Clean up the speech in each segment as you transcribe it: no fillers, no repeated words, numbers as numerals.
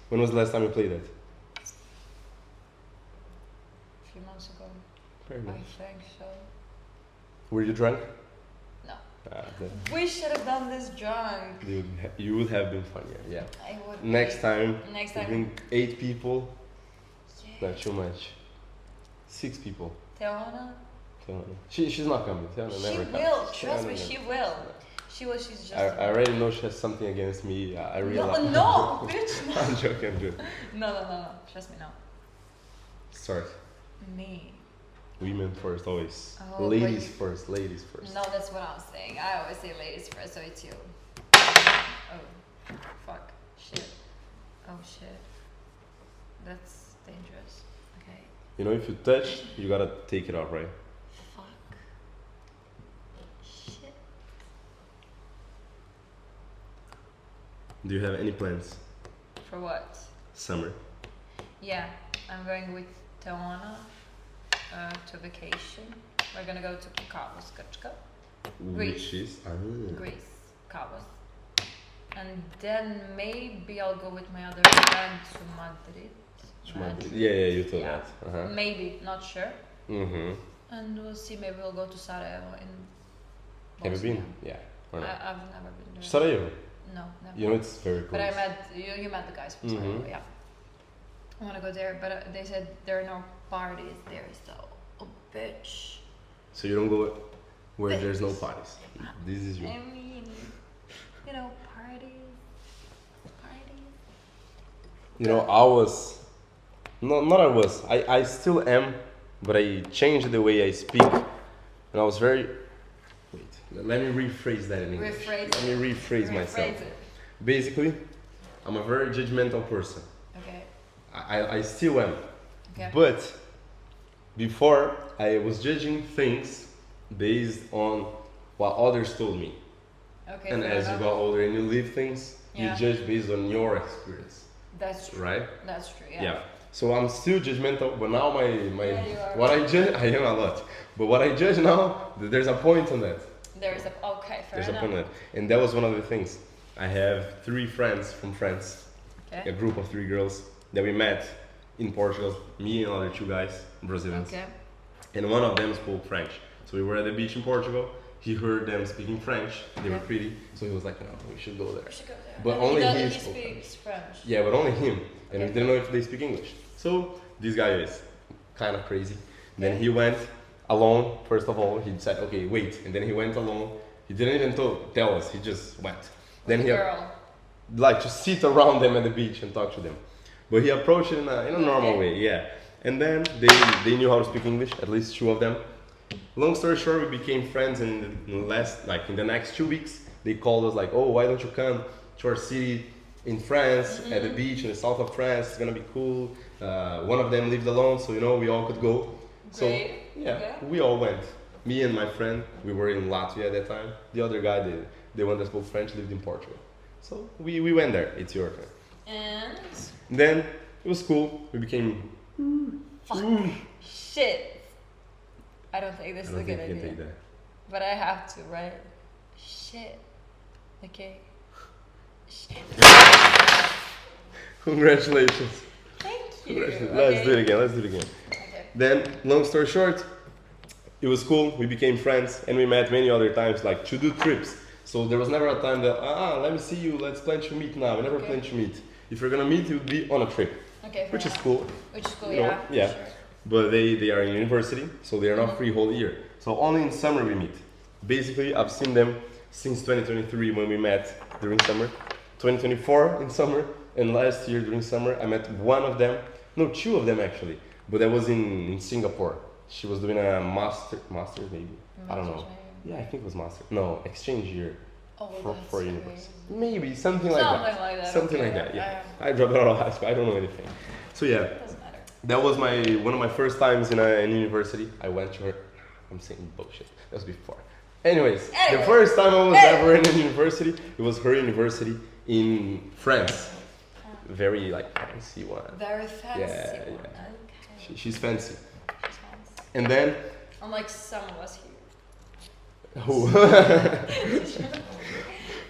When was the last time you played it? A few months ago. Very nice. I think so. Were you drunk? No. Then We should have done this drunk. you would have been funnier, yeah. I would. Next time, Next time. bring 8 people, Yeah. not too much. 6 people. Teona? She's not coming. Teona She never comes. will. Trust Teona me, never- she will. She's just. I already know she has something against me. I realize. No, bitch. No. I'm joking. No. Trust me, no. Start. Me. Women first, always. Oh, Ladies but- first. Ladies first. No, that's what I'm saying. I always say ladies first, so it's you. Oh, fuck. Shit. Oh, shit. That's dangerous. Okay. You know, if you touch, you gotta take it off, right? Fuck. Shit. Do you have any plans? For what? Summer. Yeah, I'm going with Teona to vacation. We're gonna go to Kavos, Which is. Greece, Kavos. And then maybe I'll go with my other friend to Madrid. Yeah, you told Yeah. that. Uh-huh. Maybe, not sure. Mm-hmm. And we'll see, maybe we'll go to Sarajevo in Have you been? Bosnia. Yeah. Or not? I've never been there. Sarajevo. No, never. You know, it's very cool. But I met, you met the guys from Sarajevo, Mhm. yeah. I want to go there, but they said there are no parties there, so, oh bitch. So you don't go where there's no parties. This is you. I mean, you know, parties. You know, I was. No, not I was. I still am, but I changed the way I speak. And I was very. Wait, let me rephrase that in English. Let me rephrase myself. Rephrase it. Basically, I'm a very judgmental person. Okay. I still am. Okay. But before, I was judging things based on what others told me. Okay. And fair as you enough. got older and you live things, Yeah. you judge based on your experience, That's true. right? That's true. Yeah. Yeah. So I'm still judgmental, but now my Yeah, you are. what I judge, I am a lot. But what I judge now, there's a point on that. There is a okay. Fair There's a enough. point on that, and that was one of the things. I have 3 friends from France, Okay. a group of 3 girls that we met in Portugal. Me and other 2 guys, Brazilians. Okay. And one of them spoke French. So we were at the beach in Portugal. He heard them speaking French. They were Okay. pretty. So he was like, no, we should go there. We should go there. But And only he, he does, he spoke speaks French. Yeah, but only him. And we Okay. didn't know if they speak English. So this guy is kind of crazy. Then Okay. he went alone, first of all. He said, okay, wait. And then he went alone. He didn't even tell us. He just went. Then he Girl. like to sit around them at the beach and talk to them. But he approached it in a normal Okay. way, yeah. And then they knew how to speak English, at least 2 of them. Long story short, we became friends, and in the next 2 weeks, they called us like, oh, why don't you come to our city in France, at the beach in the south of France, it's gonna be cool. One of them lived alone, so we all could go. So Great. yeah, Okay. we all went. Me and my friend, we were in Latvia at that time. The other guy, the one that spoke French, lived in Portugal. So we went there. It's your turn. And Then it was cool. We became. fuck. Shit. I don't think this I is a don't good think you idea. can take that. But I have to, right? Shit. Okay. Shit. Congratulations. Thank you. Congratulations. Let's do it again. Let's do it again. Okay. Then, long story short, it was cool. We became friends, and we met many other times, like to do trips. So there was never a time that let me see you. Let's plan to meet now. We never Okay. planned to meet. If you're gonna meet, you'd be on a trip, Okay. fair which is enough. cool. Which is cool, You know, yeah. yeah. Sure. But they are in university, so they are not free whole year. So only in summer we meet. Basically, I've seen them since 2023 when we met during summer, 2024 in summer, and last year during summer I met one of them, no, 2 of them actually, but that was in Singapore. She was doing a master maybe, I don't know. Masters, maybe. Yeah, I think it was master. No, exchange year Oh, for that's university. crazy. Maybe something like Something that. like that. Something okay. like that. Yeah. I dropped out of high school. I don't know anything. So yeah. Doesn't matter. That was one of my first times in university. I went to her. I'm saying bullshit. That was before. Anyways, the first time I was ever in a university, it was her university in France. Very fancy one. Very fancy. Yeah, one. yeah. Okay. She's fancy. She's fancy. And then Unlike some of us here. who?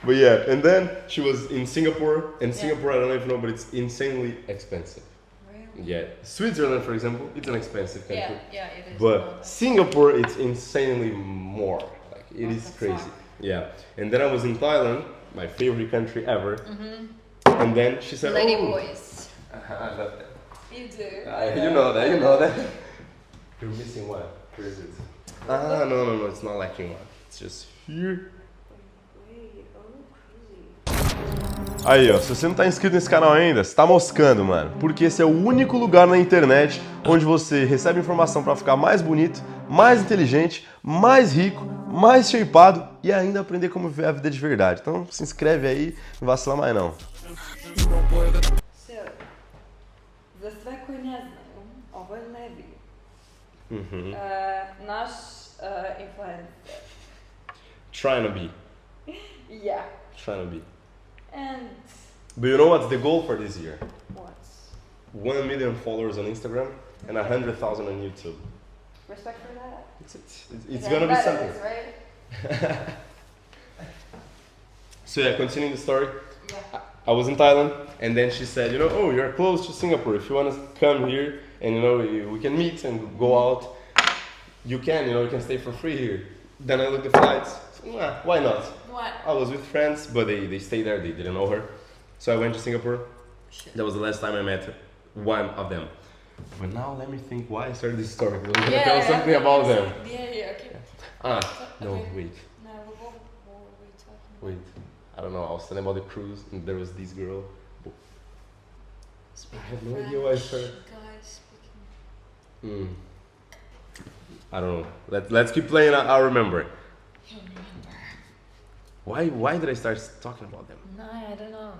But yeah, and then she was in Singapore, and Singapore, I don't know if you know, but it's insanely expensive. Really? Yeah, Switzerland, for example, it's an expensive country. Yeah, it is. But Singapore, it's insanely more. Like it What is the crazy. fuck? Yeah, and then I was in Thailand, my favorite country ever. And then she said, Lady "Oh, boys. I love that. You do. You know that. You know that. You're missing one. Where is it? No, it's not lacking one. It's just here." Aí, ó, se você não tá inscrito nesse canal ainda, você tá moscando, mano. Porque esse é o único lugar na internet onde você recebe informação pra ficar mais bonito, mais inteligente, mais rico, mais shapeado e ainda aprender como viver a vida de verdade. Então se inscreve aí, não vacila mais não. За свеку не знаю, ovo je Levi. Naš influencer. Trying to be. Yeah. Trying to be. And But you know what's the goal for this year? what? 1 million followers on Instagram and 100,000 on YouTube. Respect for that? It's Okay, gonna be that something. is, right? So yeah, continuing the story. Yeah. I was in Thailand, and then she said, you know, oh, you're close to Singapore. If you want to come here, and you know, we can meet and go out. You can, you can stay for free here. Then I looked at the flights. Why not? What? I was with friends, but they stayed there. They didn't know her, so I went to Singapore. Shit. That was the last time I met one of them. But now let me think why I started this story. I was gonna tell something about them. Yeah, okay. No, Okay. wait. No, what were we talking about? Wait, I don't know. I was telling about the cruise, and there was this girl. Speaking I have no idea why I French, started. guys speaking. I don't know. Let's keep playing. I'll remember. You'll remember. Why did I start talking about them? No, I don't know.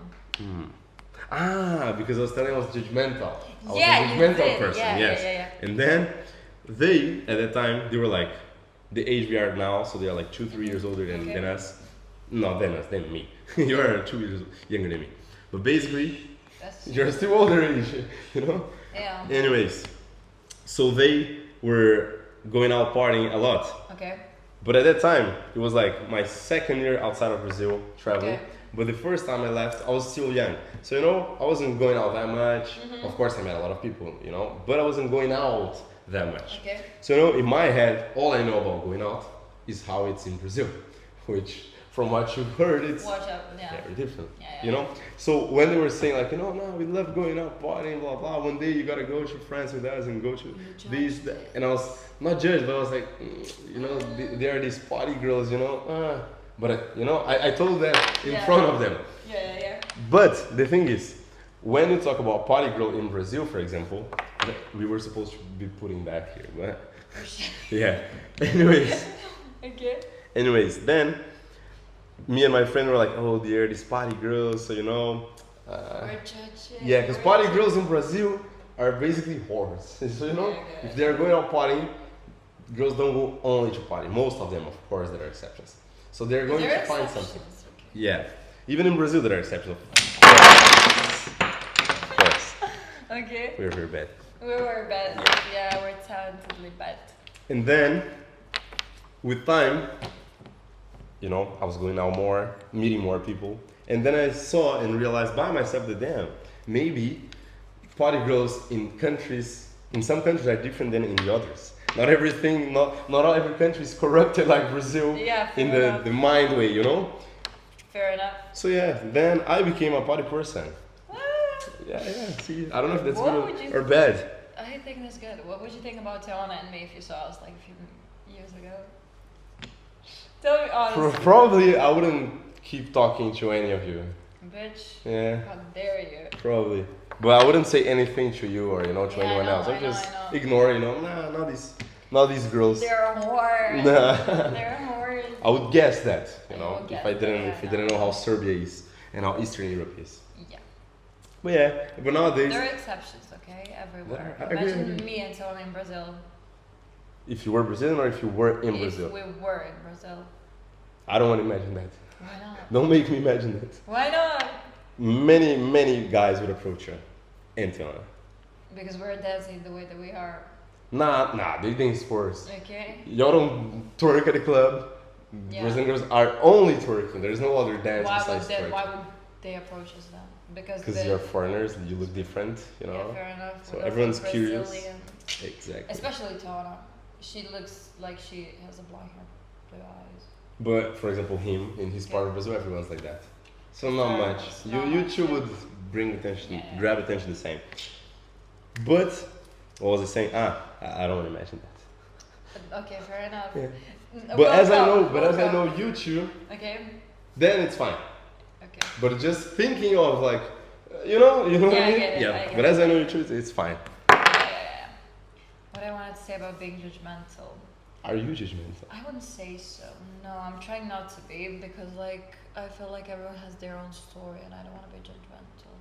Because I was telling I was judgmental. I was Yeah, a you judgmental did. person. Yeah, Yes. yeah. And then they, at that time, they were like the age we are now, so they are like 2-3 years older than us. Not than us, than me. You are 2 years younger than me. But basically, That's you're still older age, you know? yeah. Anyways, so they were going out partying a lot. Okay. But at that time, it was like my second year outside of Brazil traveling. Okay. But the first time I left, I was still young. So, I wasn't going out that much. Of course, I met a lot of people, but I wasn't going out that much. Okay. So, in my head, all I know about going out is how it's in Brazil, which, from what you've heard, it's Watch out. Yeah. very different. Yeah. So when they were saying like, no, we love going out partying, blah blah. One day you gotta go to France with us and go to these, that. And I was not judged, but I was like, they are these party girls, But I told them in front of them. Yeah. But the thing is, when you talk about party girl in Brazil, for example, we were supposed to be putting that here, but Oh, shit. yeah. Okay. Anyways, then me and my friend were like, oh, they're these party girls, so We're judging. yeah, because party girls in Brazil are basically whores. So if they're going out partying, girls don't go only to party. Most of them, of course, there are exceptions. So they're going There to are find exceptions, something. okay. Yeah, even in Brazil there are exceptions. Of course, Okay. we're very bad. We were bad. Yeah, we're talentedly bad. And then, with time, I was going out more, meeting more people. And then I saw and realized by myself that, damn, maybe party girls in some countries are different than in the others. Not everything, not every country is corrupted like Brazil Yeah, in fair enough. the mind way, Fair enough. So yeah, then I became a party person. Ah, Yeah, see, I don't know if that's What good would you- or bad. I think that's good. What would you think about Tiana and me if you saw us like a few years ago? Tell me honestly. Probably I wouldn't keep talking to any of you. Bitch. Yeah. How dare you? Probably. But I wouldn't say anything to you or to Yeah, anyone I know, else. I I'd know, just I know. ignore, not these girls. They're a whore. Nah. They're whores. I would guess that, would if guess I didn't that, if I yeah. didn't know how Serbia is and how Eastern Europe is. Yeah. But yeah, but nowadays There are exceptions, okay? Everywhere. I agree, I Imagine agree. me and Tiana in Brazil. if you were Brazilian or if you were in If Brazil. we were in Brazil. I don't want to imagine that. Why not? Don't make me imagine that. Why not? Many guys would approach her and Tiana. Because we're dancing the way that we are. Nah, they dance first. Okay? Y'all don't twerk at the club. Yeah. Brazilian girls are only twerking. There's no other dance Why besides twerking. why would they approach us then? Because you're foreigners, you look different, you know. Yeah, fair enough. So We don't everyone's look curious. Brazilian. Exactly. Especially Tona. She looks like she has a blonde hair, blue eyes. But for example, him in his part of Brazil, everyone's like that. So not Fair much. enough. You Not you much, two yeah. would bring attention, Yeah. grab attention the same. But what was I saying? I don't want to imagine that. Okay, fair enough. Yeah. N- But as I we'll know, go. you two, Okay. then it's fine. Okay. But just thinking of like, you know what Yeah, I I mean? get it, I get But it. as I know you two, it's fine. Yeah. What I wanted to say about being judgmental. Are you judgmental? I wouldn't say so. No, I'm trying not to be because like I feel like everyone has their own story and I don't want to be judgmental.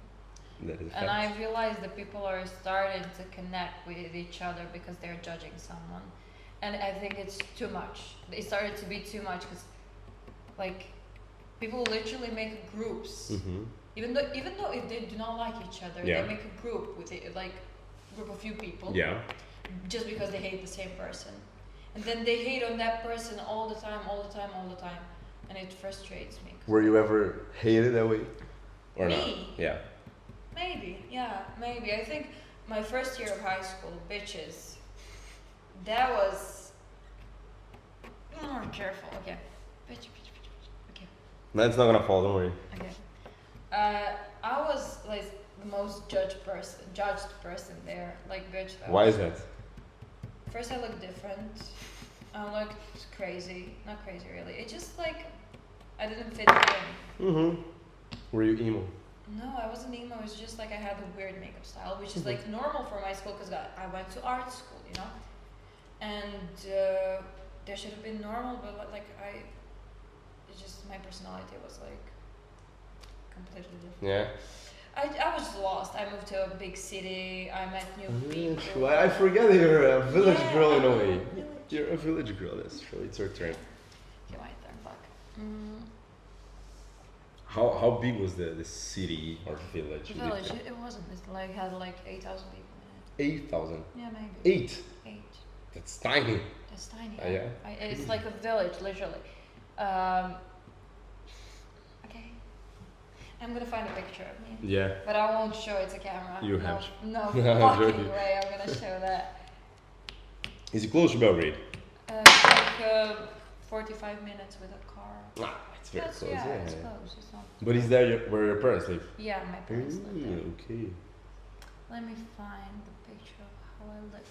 That is a And fact. I realized that people are starting to connect with each other because they're judging someone. And I think it's too much. It started to be too much because like people literally make groups. Mm-hmm. Even though if they do not like each other, Yeah. they make a group with it, like group of few people. Yeah. Just because they hate the same person. And then they hate on that person all the time. And it frustrates me. Were you ever hated that way? Or not? Me? Yeah. Maybe. I think my first year of high school, bitches, that was... careful, okay. Bitch. Okay. That's not gonna fall, don't worry. Okay. I was like the most judged person there. Like, bitch. Why is that? First, I looked different. I looked crazy. Not crazy, really. It just like I didn't fit in. Mm-hmm. Were you emo? No, I wasn't emo. It was just like I had a weird makeup style, which is like normal for my school because I went to art school, you know. And there should have been normal, but like it's just my personality was like completely different. Yeah. I was lost. I moved to a big city. I met new people. I forget that you're a village Yeah, girl in a I'm a way. village You're a village girl, that's true. It's your turn. Okay, my turn. Fuck. How big was the city or village? The village. It wasn't. It like had like 8,000 people in it. 8,000. Yeah, maybe. 8? 8. That's tiny. That's tiny. Yeah? It's like a village, literally. Okay. I'm gonna find a picture of me. Yeah. But I won't show it to camera. You have to. No I'm fucking joking. way I'm gonna show that. Is it close to Belgrade? Like 45 minutes with a car. Ah, it's very close. Yeah, Yeah. it's close. It's not. But is there where your parents live? Yeah, my parents live there. Okay. Let me find the picture of how I look.